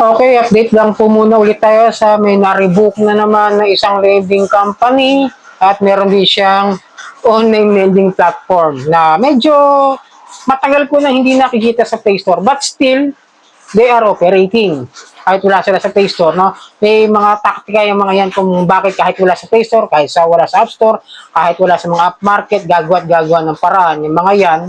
Okay, update lang po muna ulit tayo sa may na-revoke na naman na isang lending company at meron din siyang online lending platform na medyo matagal ko na hindi nakikita sa Play Store but still they are operating. Kahit wala sila sa Play Store, no? May mga taktika yung mga yan kung bakit kahit wala sa Play Store, kahit wala sa App Store, kahit wala sa mga app market, gagawa at gagawa ng paraan. Yung mga yan,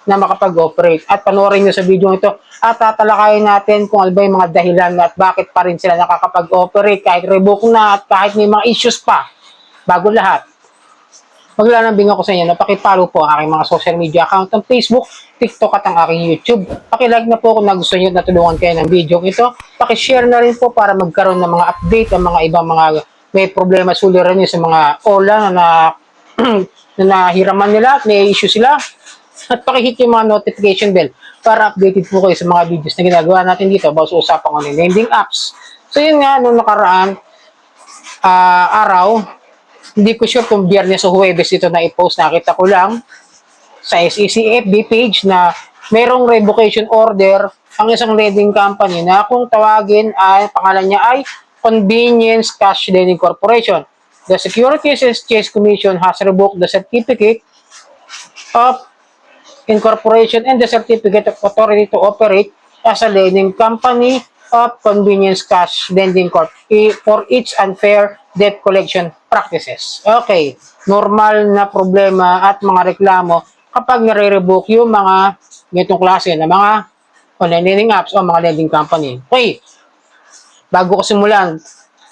na makapag-operate. At panoorin nyo sa video ito at tatalakayin natin kung ano ba yung mga dahilan at bakit pa rin sila nakakapag-operate kahit revoke na at kahit may mga issues pa. Bago lahat, maglalambing ako sa inyo na pakipollow po ang aking mga social media account ng Facebook, TikTok at ang aking YouTube. Pakilike na po kung nagustuhan nyo na tulungan kayo ng video ito. Pakishare na rin po para magkaroon ng mga update ang mga ibang mga may problema suliran nyo sa mga OLA na nahiraman nila at may issue sila. At pakihit yung mga notification bell para updated po kayo sa mga videos na ginagawa natin dito about sa usapang online lending apps. So yun nga, nung nakaraan araw, hindi ko sure kung Biyernes o Huwebes ito na i-post, nakita ko lang sa SEC FB page na merong revocation order ang isang lending company na kung tawagin ay, pangalan niya ay Convenience Cash Lending Corporation. The Securities and Exchange Commission has revoked the certificate of incorporation and the certificate of authority to operate as a lending company of Convenience Cash Lending Corp for its unfair debt collection practices. Okay, normal na problema at mga reklamo kapag nare-revoke yung mga ganitong klase na mga online lending apps o mga lending company. Okay, bago ko simulan,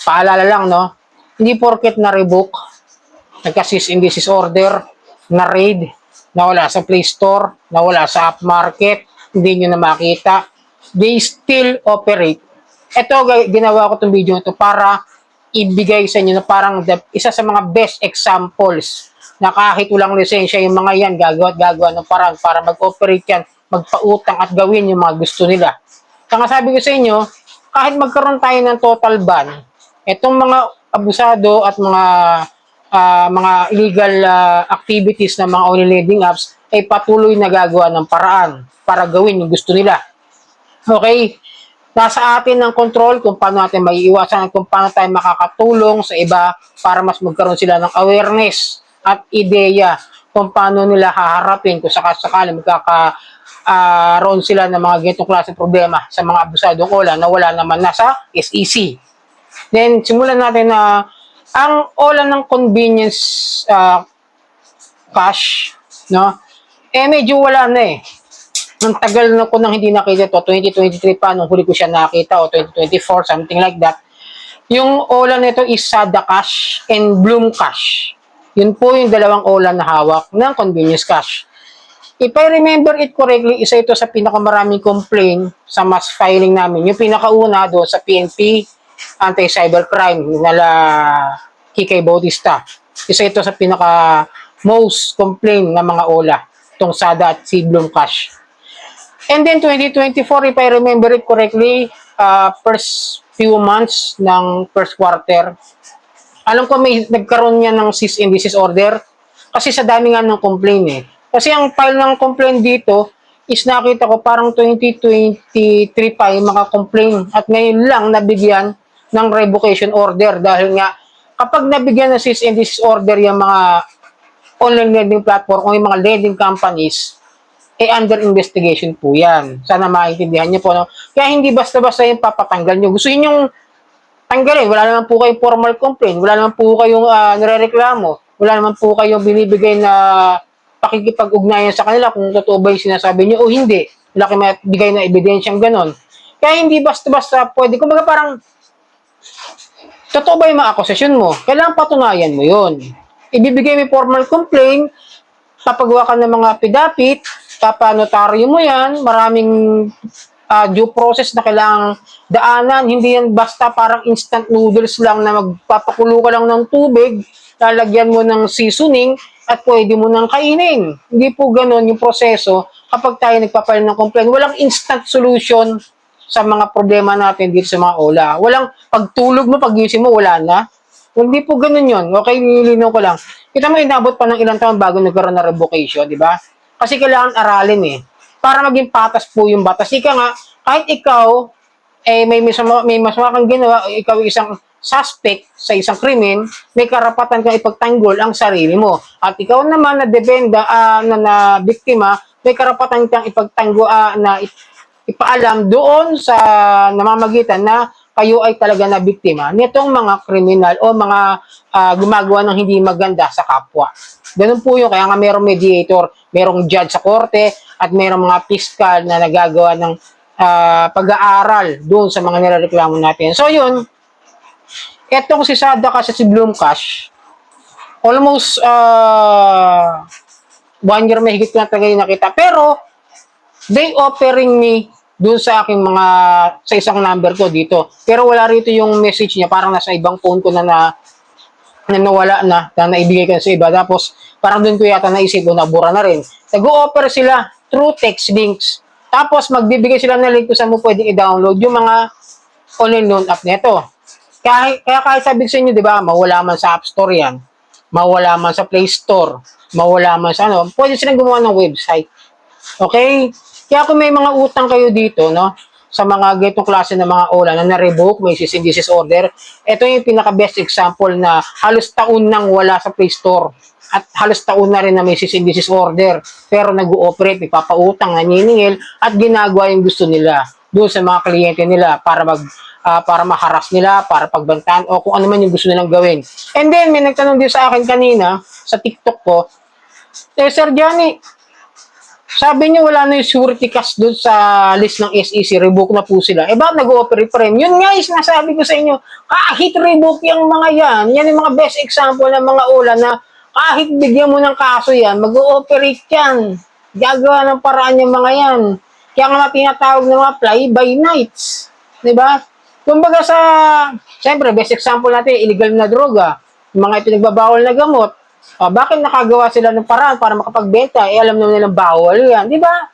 paalala lang, no? Hindi porket na-revoke, nagka-cease and desist order, na-raid, nawala sa Play Store, nawala sa App Market, hindi nyo na makita, they still operate. Ito, ginawa ko itong video ito para ibigay sa inyo na parang isa sa mga best examples na kahit walang lisensya yung mga yan, gagawa ng parang para mag-operate yan, magpautang at gawin yung mga gusto nila. Kaya sabi ko sa inyo, kahit magkaroon tayo ng total ban, itong mga abusado at mga illegal activities ng mga online lending apps ay patuloy na gagawa ng paraan para gawin yung gusto nila. Okay? Nasa atin ang control kung paano natin maiiwasan at kung paano tayo makakatulong sa iba para mas magkaroon sila ng awareness at ideya kung paano nila haharapin kung sakasakali magkakaroon sila ng mga ganitong klase problema sa mga abusadong OLA na wala naman nasa SEC. Then, simulan natin na ang OLA ng convenience cash, no? Medyo wala na eh. Ang tagal na ko nang hindi nakita to, 2023 pa, nung huli ko siya nakita, o 2024, something like that. Yung OLA nito is Sada Cash and Bloom Cash. Yun po yung dalawang OLA na hawak ng convenience cash. If I remember it correctly, isa ito sa pinakamaraming complaint sa mass filing namin. Yung pinakauna doon sa PNP, Anti-Cybercrime, nala Kikay Bautista. Isa ito sa pinaka most complaint ng mga OLA, itong Sada at si Bloom Cash. And then 2024, if I remember it correctly, first few months ng first quarter, alam ko may nagkaroon niya ng cease and desist order kasi sa dami nga ng complaint eh. Kasi ang file ng complaint dito is nakita ko parang 2023 pa yung mga complaint at ngayon lang nabigyan ng revocation order dahil nga kapag nabigyan ng cease and desist order yung mga online lending platform o yung mga lending companies, under investigation po yan. Sana maintindihan niyo po. No? Kaya hindi basta-basta yung papatanggal nyo. Gusto yun yung tanggalin. Wala naman po kayong formal complaint. Wala naman po kayong nirereklamo. Wala naman po kayong binibigay na pakikipag-ugnayan sa kanila kung totoo ba yung sinasabi nyo o hindi. Wala kayong mabigay na ebidensyang ganon. Kaya hindi basta-basta pwede. Kumbaga parang totoo ba yung mga akusasyon mo? Kailangan patunayan mo yun. Ibibigay mo formal complaint, papagawa ka ng mga pidapit, papanotaryo mo yan, maraming due process na kailangang daanan, hindi yan basta parang instant noodles lang na magpapakulo ka lang ng tubig, lalagyan mo ng seasoning, at pwede mo nang kainin. Hindi po ganun yung proseso kapag tayo nagpapail ng complaint. Walang instant solution sa mga problema natin dito sa mga OLA. Walang pagtulog mo, pagising mo, wala na. Hindi po ganun yun. Okay, nililinaw ko lang. Kita mo, inabot pa ng ilang taon bago nagkaroon na revocation, di ba? Kasi kailangan aralin eh. Para maging patas po yung batas. Ika nga, kahit ikaw, may masama kang ginawa, ikaw isang suspect sa isang krimen, may karapatan kang ipagtanggol ang sarili mo. At ikaw naman na dependa na biktima, may karapatan kang ipagtanggol na ipaalam doon sa namamagitan na kayo ay talaga na biktima nitong mga kriminal o mga gumagawa ng hindi maganda sa kapwa. Ganun po yun. Kaya nga merong mediator, merong judge sa korte, at merong mga piskal na nagagawa ng pag-aaral doon sa mga nirereklamo natin. So yun, etong si Sada kasi si Bloom Cash, almost 1 year mahigit ko na talaga yung nakita. Pero, they offering me doon sa aking sa isang number ko dito. Pero wala rito yung message niya. Parang nasa ibang phone ko na nawala na naibigay ko na sa iba. Tapos, parang doon ko yata naisip o nabura na rin. Nag-o-offer sila through text links. Tapos, magbibigay sila ng link kung saan mo pwedeng i-download yung mga online loan app nito. Kaya kahit sabi sa inyo, di ba, mawala man sa App Store yan, mawala man sa Play Store, mawala man sa pwede silang gumawa ng website. Okay? Kaya kung may mga utang kayo dito, no, sa mga ganitong klase ng mga OLA na na-revoke, may cease and desist order, ito yung pinaka-best example na halos taon nang wala sa Play Store at halos taon na rin na may cease and desist order, pero nag-ooperate, nagpapautang, naniningil, at ginagawa yung gusto nila doon sa mga kliyente nila para para maharas nila, para pagbantaan, o kung ano man yung gusto nilang gawin. And then, may nagtanong din sa akin kanina, sa TikTok ko, Sir Johnny, sabi niyo wala na yung surety cash doon sa list ng SEC, revoke na po sila. Bakit nag-ooperate pa rin? Yun nga is nasabi ko sa inyo, kahit revoke yung mga yan yung mga best example ng mga ula na kahit bigyan mo ng kaso yan, mag-ooperate yan. Gagawa ng paraan yung mga yan. Kaya nga tinatawag ng mga fly-by-nights. Diba? Kumbaga siyempre, best example natin, illegal na droga, yung mga ipinagbabawal na gamot, bakit nakagawa sila ng paraan para makapagbenta? Alam naman nilang bawal yan, di ba?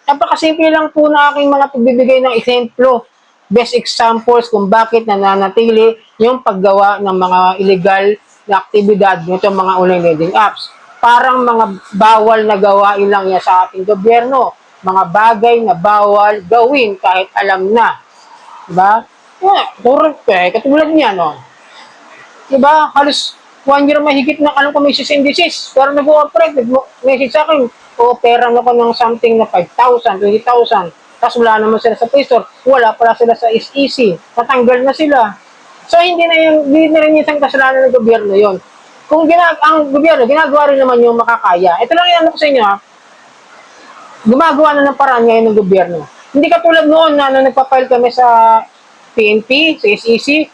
Napakasimple lang po na aking mga pagbibigay ng eksemplo, best examples kung bakit nananatili yung paggawa ng mga illegal na aktibidad nitong mga online lending apps. Parang mga bawal na gawain lang yan sa ating gobyerno, mga bagay na bawal gawin kahit alam na. Di ba? Katulad niya, no? Diba? Halos 1 year mahigit na alam ko may cease and desist. Pero nag-ooperate, nag-message sa akin, pera na ko ng something na 5,000, 20,000. Tapos wala naman sila sa Play Store. Wala pala sila sa SEC. Natanggal na sila. So, hindi na rin isang kasalanan ng gobyerno yon. Kung ang gobyerno, ginagawa rin naman yung makakaya. Ito lang yung ko sa inyo, ha? Gumagawa na ng paraan ngayon ng gobyerno. Hindi katulad noon na nagpa-file kami sa PNP, sa SEC,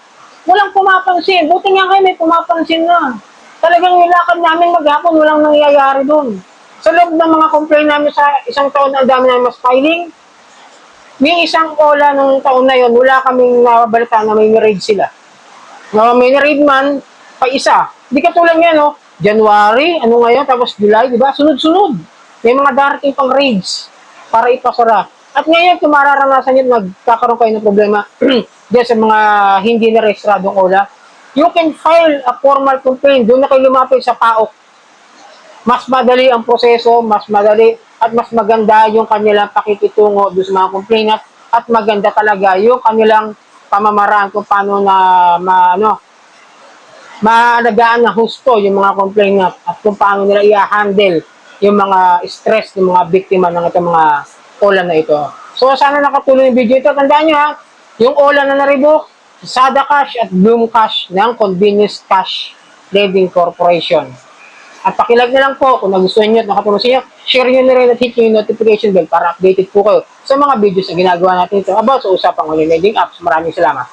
walang pumapansin. Buti nga kayo may pumapansin na. Talagang nilakad namin maghapon, walang nangyayari doon. Sa loob ng mga complaint namin sa isang taon na ang dami namin mas filing, may isang OLA nung taon na yon, wala kaming nabalita na may raid sila. May raid man, pa isa. Hindi katulad nga, no? January, ano ngayon, tapos July, di ba? Sunod-sunod. May mga darating pang raids para ipasara. At ngayon, kung mararanasan nyo, nagkakaroon kayo ng problema dyan sa mga hindi na rehistradong OLA, you can file a formal complaint. Doon na kayo lumapit sa PAOK. Mas madali ang proseso, mas madali, at mas maganda yung kanilang pakikitungo doon sa mga complainant, at maganda talaga yung kanilang pamamaraan kung paano na maalagaan na husto yung mga complainant at kung paano nila i-handle yung mga stress ng mga biktima ng itong mga OLA na ito. So, sana nakatulong yung video ito. Tandaan nyo ha, yung OLA na na-revoke, Sada Cash at Bloom Cash ng Convenience Cash Lending Corporation. At pakilike na lang po kung nagustuhan nyo at nakatulong sa inyo, share nyo na rin at hit nyo yung notification bell para updated po kayo sa mga videos na ginagawa natin ito about sa usapang online lending apps. Maraming salamat.